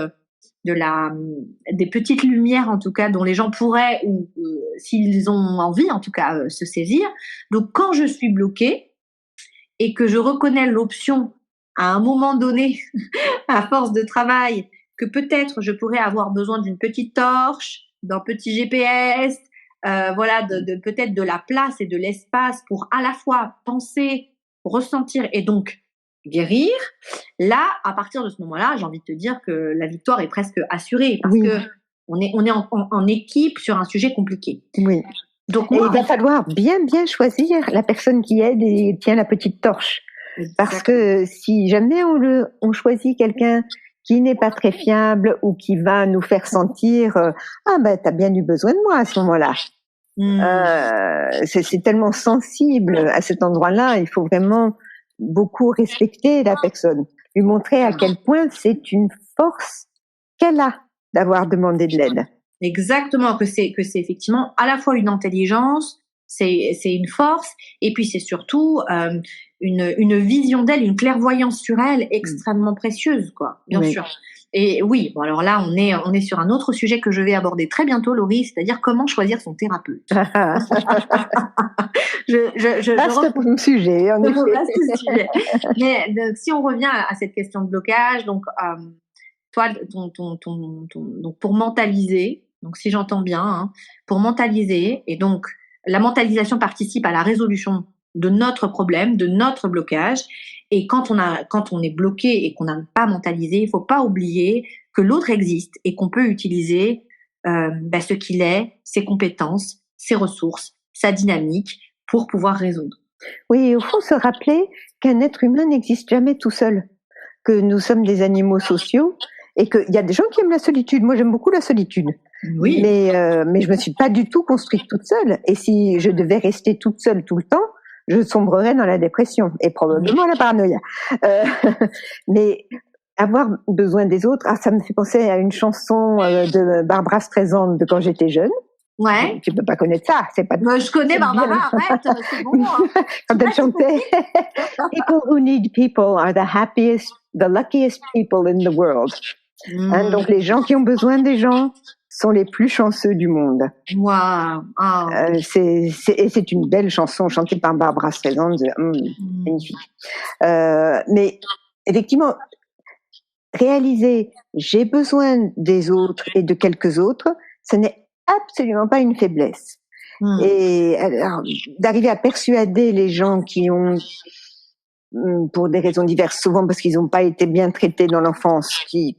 Speaker 1: des petites lumières, en tout cas, dont les gens pourraient, ou s'ils ont envie, en tout cas, se saisir. Donc quand je suis bloquée et que je reconnais l'option à un moment donné, à force de travail, que peut-être je pourrais avoir besoin d'une petite torche, d'un petit GPS, peut-être de la place et de l'espace pour à la fois penser, ressentir et donc guérir. Là, à partir de ce moment-là, j'ai envie de te dire que la victoire est presque assurée, parce que on est en équipe sur un sujet compliqué.
Speaker 2: Oui. Donc il va falloir bien choisir la personne qui aide et tient la petite torche. Parce que si jamais on choisit quelqu'un qui n'est pas très fiable, ou qui va nous faire sentir t'as bien eu besoin de moi à ce moment-là. C'est tellement sensible à cet endroit-là, il faut vraiment beaucoup respecter la personne, lui montrer à quel point c'est une force qu'elle a d'avoir demandé de l'aide.
Speaker 1: Exactement, que c'est effectivement à la fois une intelligence, c'est une force, et puis c'est surtout une vision d'elle, une clairvoyance sur elle extrêmement précieuse, quoi. Bien sûr. Et oui, bon, alors là, on est sur un autre sujet que je vais aborder très bientôt, Laurie, c'est-à-dire comment choisir son thérapeute.
Speaker 2: Vaste sujet, en effet.
Speaker 1: Mais si on revient à cette question de blocage, donc toi, donc pour mentaliser, donc si j'entends bien, pour mentaliser, et donc la mentalisation participe à la résolution de notre problème, de notre blocage. Et quand on est bloqué et qu'on n'arrive pas à mentaliser, il faut pas oublier que l'autre existe et qu'on peut utiliser ce qu'il est, ses compétences, ses ressources, sa dynamique pour pouvoir résoudre.
Speaker 2: Oui, au fond, se rappeler qu'un être humain n'existe jamais tout seul, que nous sommes des animaux sociaux, et qu'il y a des gens qui aiment la solitude. Moi, j'aime beaucoup la solitude.
Speaker 1: Oui.
Speaker 2: Mais je me suis pas du tout construite toute seule. Et si je devais rester toute seule tout le temps, je sombrerais dans la dépression et probablement la paranoïa. Mais avoir besoin des autres, ça me fait penser à une chanson de Barbra Streisand de quand j'étais jeune.
Speaker 1: Ouais.
Speaker 2: Tu peux pas connaître ça, c'est pas.
Speaker 1: Moi, je connais Barbara, arrête, c'est bon.
Speaker 2: Quand elle chantait, people who need people are the luckiest people in the world. Donc les gens qui ont besoin des gens sont les plus chanceux du monde.
Speaker 1: Wow.
Speaker 2: C'est une belle chanson chantée par Barbra Streisand, magnifique. Mais effectivement, réaliser j'ai besoin des autres et de quelques autres, ce n'est absolument pas une faiblesse. Et alors, d'arriver à persuader les gens qui ont, pour des raisons diverses, souvent parce qu'ils n'ont pas été bien traités dans l'enfance, qui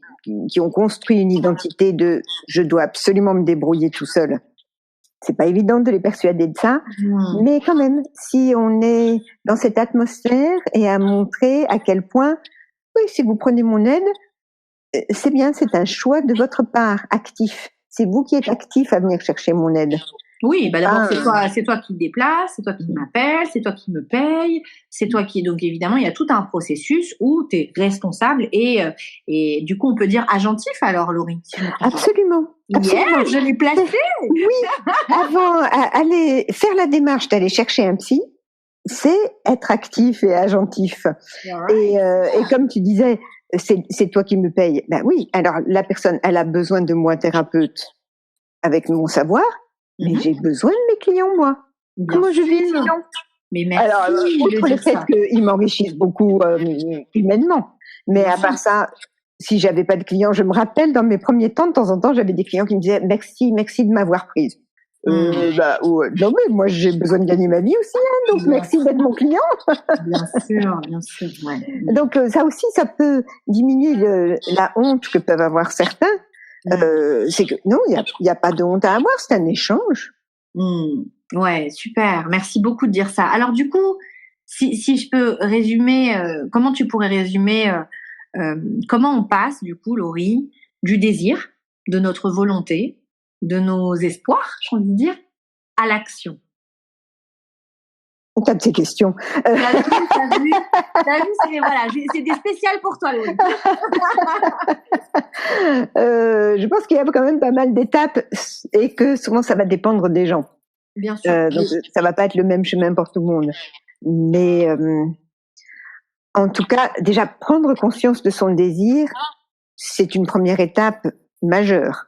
Speaker 2: ont construit une identité de je dois absolument me débrouiller tout seul. C'est pas évident de les persuader de ça, mais quand même, si on est dans cette atmosphère et à montrer à quel point, oui, si vous prenez mon aide, c'est bien, c'est un choix de votre part, actif. C'est vous qui êtes actif à venir chercher mon aide.
Speaker 1: Oui, bah d'abord c'est toi qui te déplaces, c'est toi qui m'appelles, c'est toi qui me paye, c'est toi qui, donc évidemment il y a tout un processus où tu es responsable et du coup on peut dire agentif alors Laurie.
Speaker 2: Absolument.
Speaker 1: Yeah, je l'ai placé.
Speaker 2: Oui, avant aller faire la démarche d'aller chercher un psy, c'est être actif et agentif. Et comme tu disais, c'est toi qui me paye. Ben oui, alors la personne, elle a besoin de moi thérapeute avec mon savoir, mais j'ai besoin de mes clients, moi. Comment je vis sinon?
Speaker 1: Mais merci.
Speaker 2: Alors, outre le fait qu'ils m'enrichissent beaucoup humainement, mais à part ça, si j'avais pas de clients, je me rappelle dans mes premiers temps, de temps en temps, j'avais des clients qui me disaient merci de m'avoir prise. Non mais moi j'ai besoin de gagner ma vie aussi, hein, donc merci d'être mon client.
Speaker 1: Bien sûr. Ouais.
Speaker 2: Donc ça aussi, ça peut diminuer la honte que peuvent avoir certains. C'est que non, il y a pas de honte à avoir, c'est un échange.
Speaker 1: Ouais, super. Merci beaucoup de dire ça. Alors du coup, si je peux résumer, comment tu pourrais résumer comment on passe du coup, Laurie, du désir, de notre volonté, de nos espoirs, j'ai envie de dire, à l'action?
Speaker 2: T'as de ces questions.
Speaker 1: T'as vu, c'est des spéciales pour toi, Laurie.
Speaker 2: Je pense qu'il y a quand même pas mal d'étapes et que souvent ça va dépendre des gens.
Speaker 1: Bien sûr.
Speaker 2: Donc ça va pas être le même chemin pour tout le monde. Mais en tout cas, déjà prendre conscience de son désir, c'est une première étape majeure.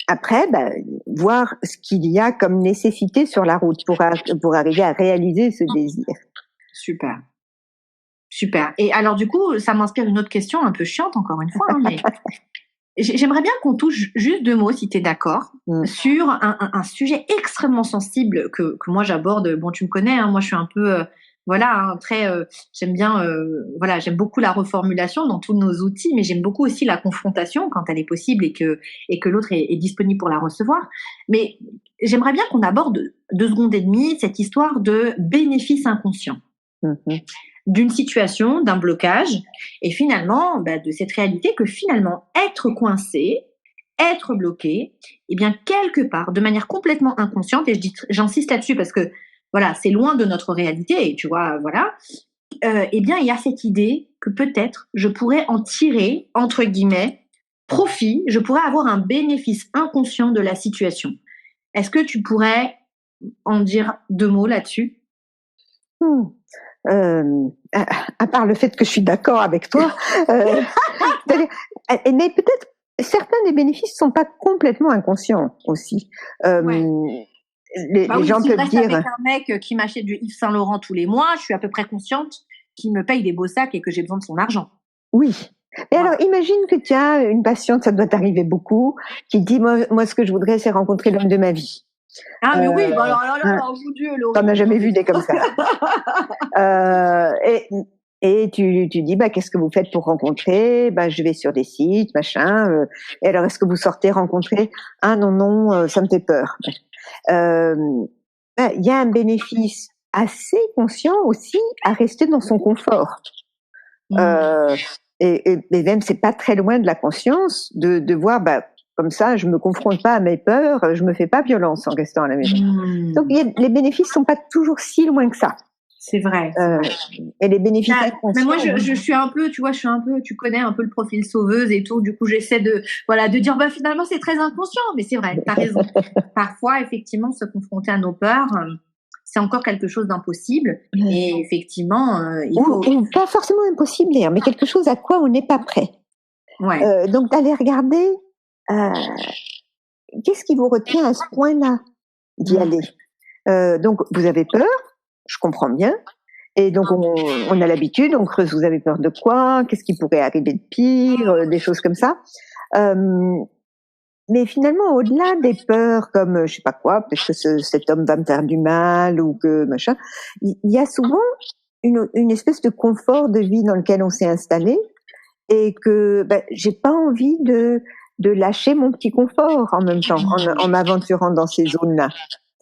Speaker 2: Après, voir ce qu'il y a comme nécessité sur la route pour arriver à réaliser ce désir.
Speaker 1: Super. Et alors du coup, ça m'inspire une autre question un peu chiante encore une fois, hein, mais j'aimerais bien qu'on touche juste 2 mots, si tu es d'accord, sur un sujet extrêmement sensible que moi j'aborde. Bon, tu me connais, hein, moi je suis un peu très j'aime bien j'aime beaucoup la reformulation dans tous nos outils, mais j'aime beaucoup aussi la confrontation quand elle est possible et que l'autre est disponible pour la recevoir. Mais j'aimerais bien qu'on aborde 2 secondes et demie cette histoire de bénéfice inconscient. D'une situation, d'un blocage, et finalement de cette réalité que finalement être coincé, être bloqué, et bien quelque part, de manière complètement inconsciente, et j'insiste là-dessus parce que c'est loin de notre réalité, et tu vois, et bien il y a cette idée que peut-être je pourrais en tirer, entre guillemets, profit, je pourrais avoir un bénéfice inconscient de la situation. Est-ce que tu pourrais en dire 2 mots là-dessus?
Speaker 2: À part le fait que je suis d'accord avec toi, mais peut-être certains des bénéfices sont pas complètement inconscients aussi. Les gens peuvent dire.
Speaker 1: Avec un mec qui m'achète du Yves Saint Laurent tous les mois, je suis à peu près consciente qu'il me paye des beaux sacs et que j'ai besoin de son argent.
Speaker 2: Oui. Mais alors, imagine que tu as une patiente, ça doit t'arriver beaucoup, qui dit moi, ce que je voudrais, c'est rencontrer l'homme de ma vie.
Speaker 1: Ah, mais oui, alors, mon Dieu, Laurie.
Speaker 2: T'en as jamais vu des comme ça. Et tu dis, qu'est-ce que vous faites pour rencontrer? Je vais sur des sites, machin. Et alors, est-ce que vous sortez rencontrer? Ah non, ça me fait peur. Il y a un bénéfice assez conscient aussi à rester dans son confort. Et même, c'est pas très loin de la conscience de voir, comme ça, je me confronte pas à mes peurs, je me fais pas violence en restant à la maison. Donc, les bénéfices sont pas toujours si loin que ça.
Speaker 1: C'est vrai.
Speaker 2: Et les bénéfices
Speaker 1: mais moi, je suis un peu, tu vois, tu connais un peu le profil sauveuse et tout. Du coup, j'essaie de dire, finalement, c'est très inconscient. Mais c'est vrai, t'as raison. Parfois, effectivement, se confronter à nos peurs, c'est encore quelque chose d'impossible. Et effectivement, il faut.
Speaker 2: Ou pas forcément impossible d'ailleurs, mais quelque chose à quoi on n'est pas prêt.
Speaker 1: Ouais.
Speaker 2: Donc, d'aller regarder, qu'est-ce qui vous retient à ce point-là d'y aller? Donc, vous avez peur, je comprends bien. Et donc, on a l'habitude, on creuse, vous avez peur de quoi? Qu'est-ce qui pourrait arriver de pire? Des choses comme ça. Mais finalement, au-delà des peurs comme, je sais pas quoi, peut-être que cet homme va me faire du mal ou que machin, il y a souvent une espèce de confort de vie dans lequel on s'est installé et que j'ai pas envie de lâcher mon petit confort en même temps, en m'aventurant dans ces zones-là.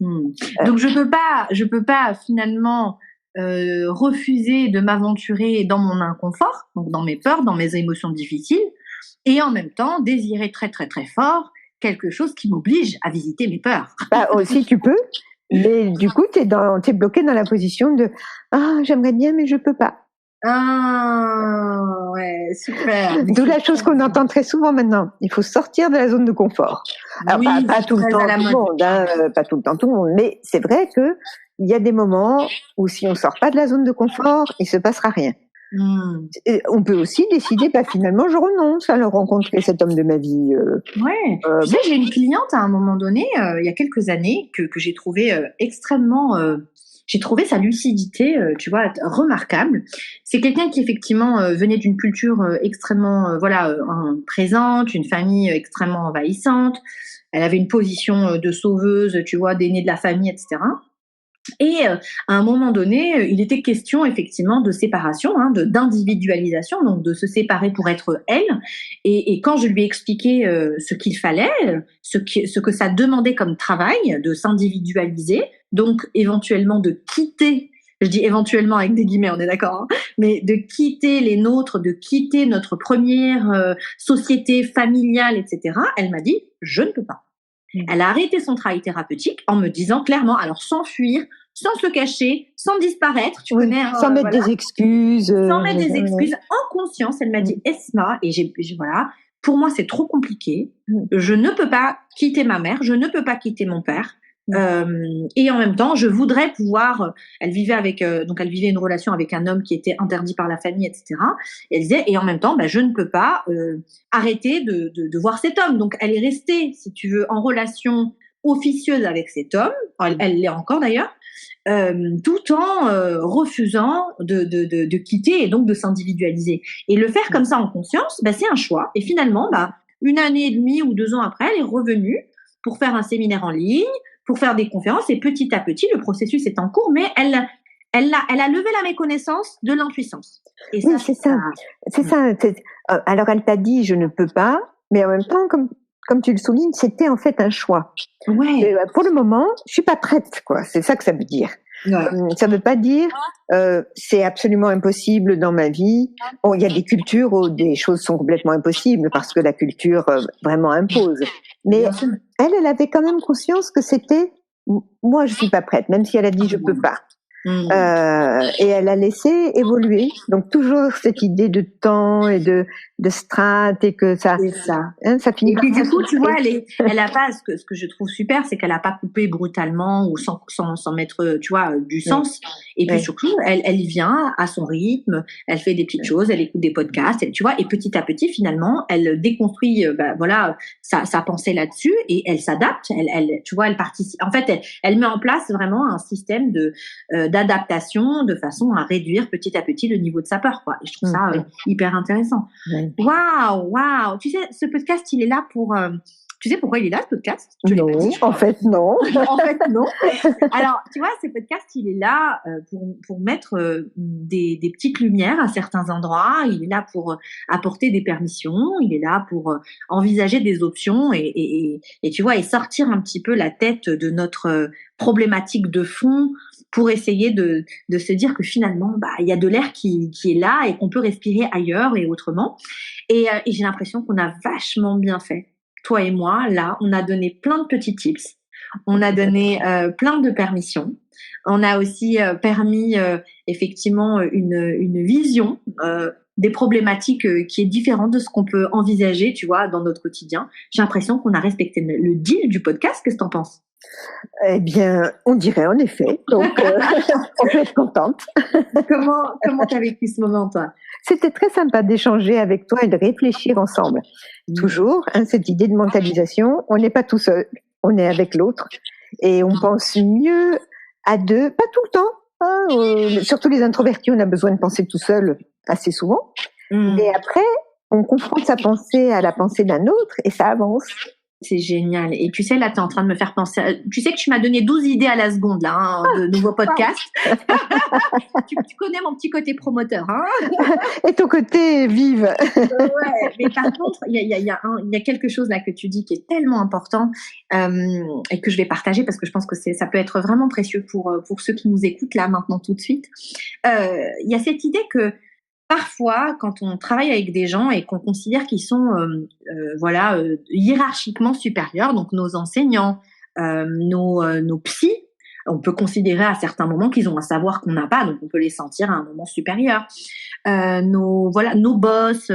Speaker 1: Donc je peux pas finalement refuser de m'aventurer dans mon inconfort, donc dans mes peurs, dans mes émotions difficiles, et en même temps désirer très très très fort quelque chose qui m'oblige à visiter mes peurs.
Speaker 2: Aussi tu peux, mais du coup t'es bloqué dans la position de j'aimerais bien mais je peux pas.
Speaker 1: Ouais, super.
Speaker 2: D'où la chose qu'on entend très souvent maintenant. Il faut sortir de la zone de confort. Alors,
Speaker 1: oui,
Speaker 2: pas tout le temps tout le monde, pas tout le temps tout le monde, mais c'est vrai que il y a des moments où si on sort pas de la zone de confort, il se passera rien. Et on peut aussi décider, finalement, je renonce à rencontrer cet homme de ma vie.
Speaker 1: Ouais. Tu sais, j'ai une cliente à un moment donné, il y a quelques années, que j'ai trouvé extrêmement. J'ai trouvé sa lucidité, tu vois, remarquable. C'est quelqu'un qui effectivement venait d'une culture extrêmement, présente, une famille extrêmement envahissante. Elle avait une position de sauveuse, tu vois, d'aînée de la famille, etc. Et à un moment donné, il était question effectivement de séparation, d'individualisation, donc de se séparer pour être elle. Et quand je lui ai expliqué ce qu'il fallait, ce que ça demandait comme travail, de s'individualiser, donc éventuellement de quitter, je dis éventuellement avec des guillemets, on est d'accord, mais de quitter les nôtres, de quitter notre première société familiale, etc., elle m'a dit « je ne peux pas ». Elle a arrêté son travail thérapeutique en me disant clairement, alors sans fuir, sans se cacher, sans disparaître, tu connais,
Speaker 2: sans mettre des excuses,
Speaker 1: sans mettre des excuses, en conscience. Elle m'a dit Esma, et voilà, pour moi c'est trop compliqué. Je ne peux pas quitter ma mère, je ne peux pas quitter mon père. Et en même temps, je voudrais pouvoir. Elle vivait une relation avec un homme qui était interdit par la famille, etc. Et elle disait, et en même temps, je ne peux pas arrêter de voir cet homme. Donc, elle est restée, si tu veux, en relation officieuse avec cet homme. Elle l'est encore d'ailleurs, tout en refusant de quitter et donc de s'individualiser. Et le faire comme ça en conscience, c'est un choix. Et finalement, 1 année et demie ou 2 ans après, elle est revenue pour faire un séminaire en ligne, pour faire des conférences, et petit à petit, le processus est en cours, mais elle a levé la méconnaissance de l'impuissance. Et
Speaker 2: oui, c'est ça. Alors, elle t'a dit, je ne peux pas, mais en même temps, comme tu le soulignes, c'était en fait un choix.
Speaker 1: Ouais.
Speaker 2: Et, pour le moment, je suis pas prête, quoi. C'est ça que ça veut dire. Ouais. Ça veut pas dire c'est absolument impossible dans ma vie. Bon, il y a des cultures où des choses sont complètement impossibles parce que la culture vraiment impose. Mais elle avait quand même conscience que c'était moi, je suis pas prête, même si elle a dit je peux pas. Et elle a laissé évoluer. Donc toujours cette idée de temps et de strate et que ça.
Speaker 1: C'est ça.
Speaker 2: Ça finit.
Speaker 1: Et puis du coup, tu vois, elle a pas ce que je trouve super, c'est qu'elle a pas coupé brutalement ou sans mettre, tu vois, du sens. Et puis surtout, elle vient à son rythme, elle fait des petites choses, elle écoute des podcasts, tu vois, et petit à petit, finalement, elle déconstruit, sa pensée là-dessus et elle s'adapte. Elle, tu vois, elle participe. En fait, elle met en place vraiment un système d'adaptation de façon à réduire petit à petit le niveau de sa peur, quoi. Et je trouve ça hyper intéressant. Waouh. Tu sais, ce podcast, il est là pour... tu sais pourquoi il est là, ce podcast?
Speaker 2: Non, en fait, non.
Speaker 1: En fait, non. Alors, tu vois, ce podcast, il est là pour mettre des petites lumières à certains endroits. Il est là pour apporter des permissions. Il est là pour envisager des options et tu vois, et sortir un petit peu la tête de notre problématique de fond pour essayer de se dire que finalement, il y a de l'air qui est là et qu'on peut respirer ailleurs et autrement. Et j'ai l'impression qu'on a vachement bien fait. Toi et moi, là, on a donné plein de petits tips. On a donné plein de permissions. On a aussi permis effectivement une vision des problématiques qui est différente de ce qu'on peut envisager, tu vois, dans notre quotidien. J'ai l'impression qu'on a respecté le deal du podcast. Qu'est-ce que t'en penses?
Speaker 2: Eh bien, on dirait en effet. Donc, on peut être contente.
Speaker 1: Comment t'as vécu ce moment, toi?
Speaker 2: C'était très sympa d'échanger avec toi et de réfléchir ensemble. Toujours, cette idée de mentalisation, on n'est pas tout seul, on est avec l'autre et on pense mieux à deux, pas tout le temps, Surtout les introvertis, on a besoin de penser tout seul assez souvent. Et après, on confronte sa pensée à la pensée d'un autre et ça avance.
Speaker 1: C'est génial. Et tu sais, là, tu es en train de me faire penser. Tu sais que tu m'as donné 12 idées à la seconde, là, de nouveaux podcasts. tu connais mon petit côté promoteur. Hein.
Speaker 2: Et ton côté vive.
Speaker 1: Ouais, mais par contre, il y a quelque chose là que tu dis qui est tellement important et que je vais partager parce que je pense que ça peut être vraiment précieux pour ceux qui nous écoutent là, maintenant, tout de suite. Il y a cette idée que parfois, quand on travaille avec des gens et qu'on considère qu'ils sont hiérarchiquement supérieurs, donc nos enseignants, nos psys, on peut considérer à certains moments qu'ils ont un savoir qu'on n'a pas, donc on peut les sentir à un moment supérieur. Nos boss,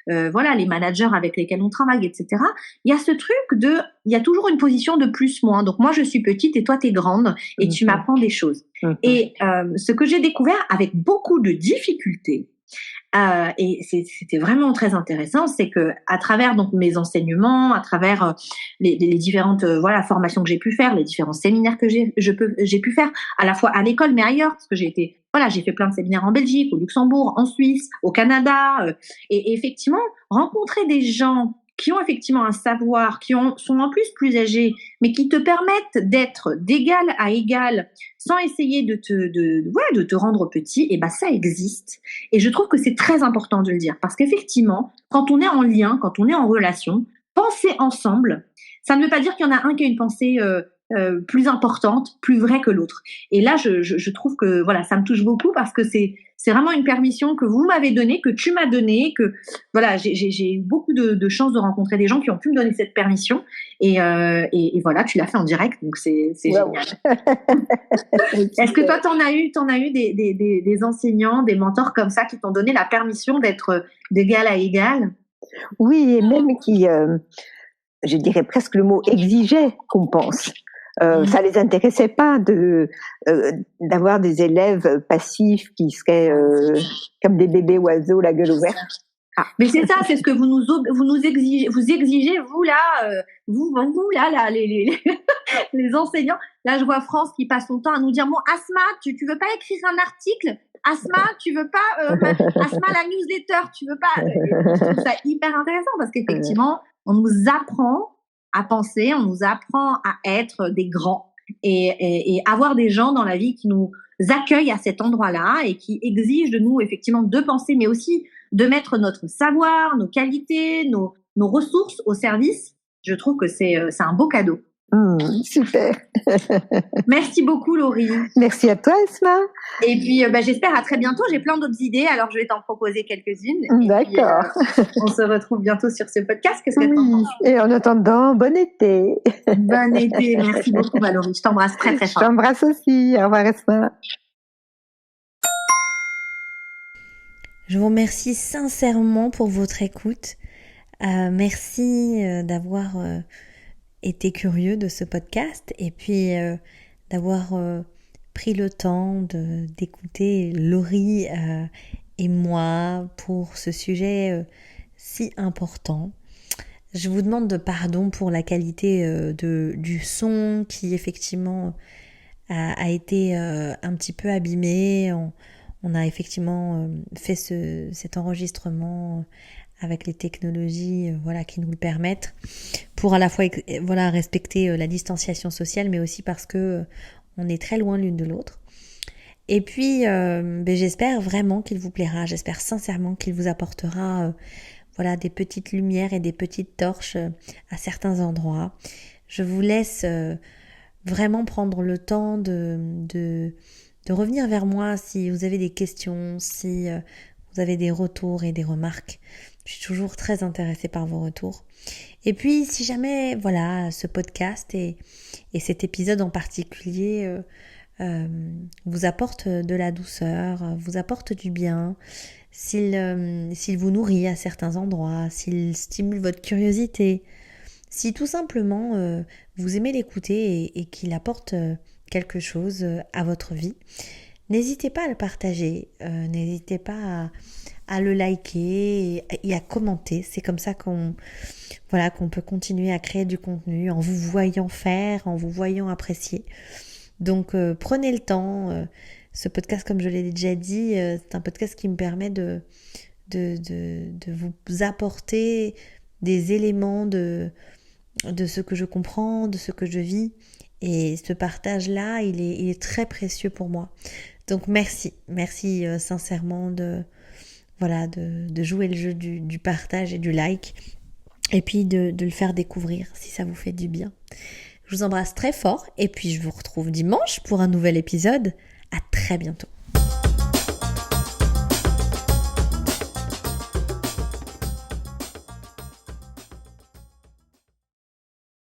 Speaker 1: les managers avec lesquels on travaille, etc. Il y a ce truc il y a toujours une position de plus-moins. Donc moi, je suis petite et toi, t'es grande et tu m'apprends des choses. Et ce que j'ai découvert avec beaucoup de difficultés, et c'était vraiment très intéressant, c'est que à travers donc mes enseignements, à travers les différentes formations que j'ai pu faire, les différents séminaires que j'ai pu faire, à la fois à l'école mais ailleurs, parce que j'ai fait plein de séminaires en Belgique, au Luxembourg, en Suisse, au Canada, et effectivement rencontrer des gens qui ont effectivement un savoir, sont en plus âgés, mais qui te permettent d'être d'égal à égal, sans essayer de te rendre petit, et ben ça existe. Et je trouve que c'est très important de le dire, parce qu'effectivement, quand on est en lien, quand on est en relation, penser ensemble, ça ne veut pas dire qu'il y en a un qui a une pensée plus importante, plus vraie que l'autre. Et là, je trouve que ça me touche beaucoup parce que c'est vraiment une permission que vous m'avez donnée, que tu m'as donnée, que j'ai eu beaucoup de chance de rencontrer des gens qui ont pu me donner cette permission. Et voilà, tu l'as fait en direct, donc c'est génial. Est-ce que toi, t'en as eu des enseignants, des mentors comme ça qui t'ont donné la permission d'être d'égal à égal?
Speaker 2: Oui, et même qui, je dirais presque le mot, exigeaient qu'on pense. Ça les intéressait pas d'avoir des élèves passifs qui seraient comme des bébés oiseaux, la gueule ouverte.
Speaker 1: Mais c'est ça, c'est ce que vous nous exigez, vous là, les enseignants. Là, je vois France qui passe son temps à nous dire, bon, Asma, tu veux pas écrire un article? Asma, tu veux pas, Asma, la newsletter, tu veux pas? Je trouve ça hyper intéressant parce qu'effectivement, on nous apprend à penser, on nous apprend à être des grands et avoir des gens dans la vie qui nous accueillent à cet endroit-là et qui exigent de nous effectivement de penser, mais aussi de mettre notre savoir, nos qualités, nos ressources au service. Je trouve que c'est un beau cadeau.
Speaker 2: Super.
Speaker 1: Merci beaucoup, Laurie.
Speaker 2: Merci à toi, Esma.
Speaker 1: Et puis, j'espère à très bientôt. J'ai plein d'autres idées, alors je vais t'en proposer quelques-unes.
Speaker 2: D'accord.
Speaker 1: Puis, on se retrouve bientôt sur ce podcast. Qu'est-ce que t'en penses?
Speaker 2: Et en attendant, bon été.
Speaker 1: Bon été. Merci beaucoup, Laurie. Je t'embrasse très, très fort.
Speaker 2: Je t'embrasse aussi. Au revoir, Esma.
Speaker 3: Je vous remercie sincèrement pour votre écoute. Merci d'avoir été curieux de ce podcast et puis d'avoir pris le temps d'écouter Laurie et moi pour ce sujet si important. Je vous demande de pardon pour la qualité du son qui effectivement a été un petit peu abîmé. On a effectivement fait cet enregistrement avec les technologies qui nous le permettent pour à la fois respecter la distanciation sociale, mais aussi parce que on est très loin l'une de l'autre. Et puis j'espère vraiment qu'il vous plaira, j'espère sincèrement qu'il vous apportera des petites lumières et des petites torches à certains endroits. Je vous laisse vraiment prendre le temps de revenir vers moi si vous avez des questions, si vous avez des retours et des remarques. Je suis toujours très intéressée par vos retours. Et puis, si jamais, ce podcast et cet épisode en particulier vous apporte de la douceur, vous apporte du bien, s'il vous nourrit à certains endroits, s'il stimule votre curiosité, si tout simplement vous aimez l'écouter et qu'il apporte quelque chose à votre vie, n'hésitez pas à le partager, n'hésitez pas à le liker et à commenter. C'est comme ça qu'on peut continuer à créer du contenu en vous voyant faire, en vous voyant apprécier. Donc prenez le temps, Ce podcast, comme je l'ai déjà dit, c'est un podcast qui me permet de vous apporter des éléments de ce que je comprends, de ce que je vis. Et ce partage-là, il est très précieux pour moi. Donc merci sincèrement de jouer le jeu du partage et du like. Et puis de le faire découvrir si ça vous fait du bien. Je vous embrasse très fort et puis je vous retrouve dimanche pour un nouvel épisode. À très bientôt.